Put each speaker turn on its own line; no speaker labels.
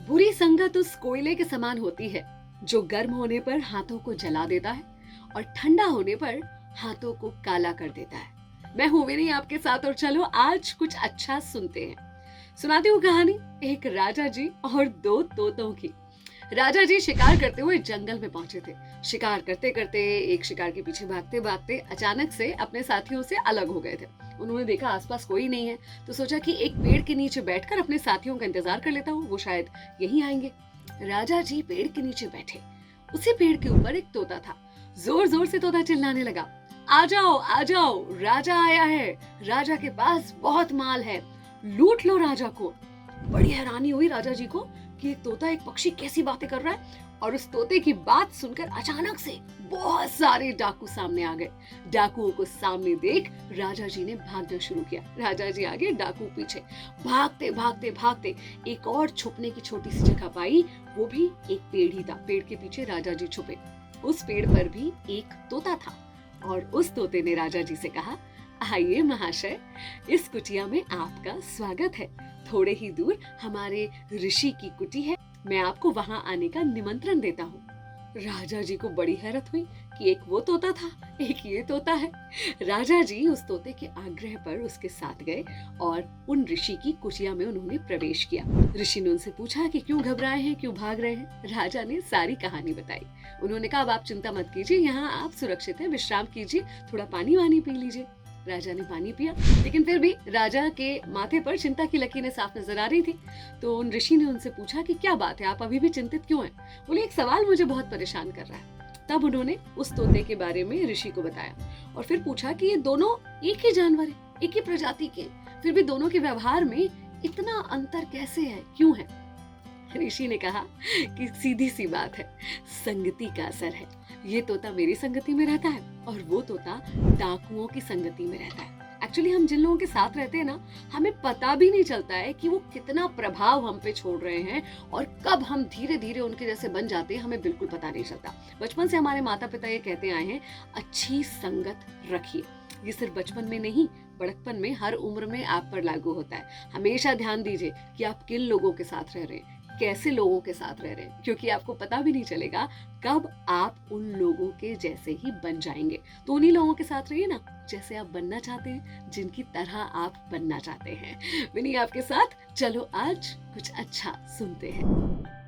बुरी संगत उस कोयले के समान होती है जो गर्म होने पर हाथों को जला देता है और ठंडा होने पर हाथों को काला कर देता है। मैं हूं विनी आपके साथ और चलो आज कुछ अच्छा सुनते हैं। सुनाती हूँ कहानी एक राजा जी और दो तोतों की। राजा जी शिकार करते हुए जंगल में पहुंचे थे। शिकार करते करते एक शिकार के पीछे भागते भागते अचानक से अपने साथियों से अलग हो गए थे। उन्होंने देखा आसपास कोई नहीं है तो सोचा कि एक पेड़ के नीचे बैठकर अपने साथियों का इंतजार कर लेता हूँ, वो शायद यहीं आएंगे। राजा जी पेड़ के नीचे बैठे। उसी पेड़ के ऊपर एक तोता था। जोर जोर से तोता चिल्लाने लगा, आ जाओ, राजा आया है। राजा के पास बहुत माल है, लूट लो राजा को। बड़ी हैरानी हुई राजा जी को कि एक तोता एक पक्षी कैसी बातें कर रहा है। और उस तोते की बात सुनकर अचानक से बहुत सारे डाकू सामने आ गए। डाकुओं को सामने देख राजा जी ने भागना शुरू किया। राजा जी आगे, डाकू पीछे। भागते भागते भागते एक और छुपने की छोटी सी जगह पाई। वो भी एक पेड़ ही था। पेड़ के पीछे राजा जी छुपे। उस पेड़ पर भी एक तोता था और उस तोते ने राजा जी से कहा, आइए महाशय, इस कुटिया में आपका स्वागत है। थोड़े ही दूर हमारे ऋषि की कुटी है, मैं आपको वहां आने का निमंत्रण देता हूँ। राजा जी को बड़ी हैरत हुई कि एक वो तोता था, एक ये तोता है। राजा जी उस तोते के आग्रह पर उसके साथ गए और उन ऋषि की कुटिया में उन्होंने प्रवेश किया। ऋषि ने उनसे पूछा कि क्यों घबराए हैं, क्यों भाग रहे हैं। राजा ने सारी कहानी बताई। उन्होंने कहा, अब आप चिंता मत कीजिए, यहाँ आप सुरक्षित हैं, विश्राम कीजिए, थोड़ा पानी वानी पी लीजिए। राजा ने पानी पिया, लेकिन फिर भी राजा के माथे पर चिंता की लकीरें साफ नजर आ रही थी। तो उन ऋषि ने उनसे पूछा कि क्या बात है, आप अभी भी चिंतित क्यों हैं? बोले, एक सवाल मुझे बहुत परेशान कर रहा है। तब उन्होंने उस तोते के बारे में ऋषि को बताया और फिर पूछा कि ये दोनों एक ही जानवर है, एक ही प्रजाति के, फिर भी दोनों के व्यवहार में इतना अंतर कैसे है, क्यों है? ऋषि ने कहा कि सीधी सी बात है, संगति का असर है। ये तोता मेरी संगति में रहता है और वो तोता डाकुओं की संगति में रहता है। एक्चुअली हम जिन लोगों के साथ रहते हैं ना, हमें पता भी नहीं चलता है कि वो कितना प्रभाव हम पे छोड़ रहे हैं और कब हम धीरे धीरे उनके जैसे बन जाते हैं, हमें बिल्कुल पता नहीं चलता। बचपन से हमारे माता पिता ये कहते आए हैं, अच्छी संगत रखिए। ये सिर्फ बचपन में नहीं, बड़कपन में, हर उम्र में आप पर लागू होता है। हमेशा ध्यान दीजिए कि आप किन लोगों के साथ रह रहे हैं, कैसे लोगों के साथ रह रहे हैं, क्योंकि आपको पता भी नहीं चलेगा कब आप उन लोगों के जैसे ही बन जाएंगे। तो उन्हीं लोगों के साथ रहिए ना जैसे आप बनना चाहते हैं, जिनकी तरह आप बनना चाहते हैं। विनी आपके साथ, चलो आज कुछ अच्छा सुनते हैं।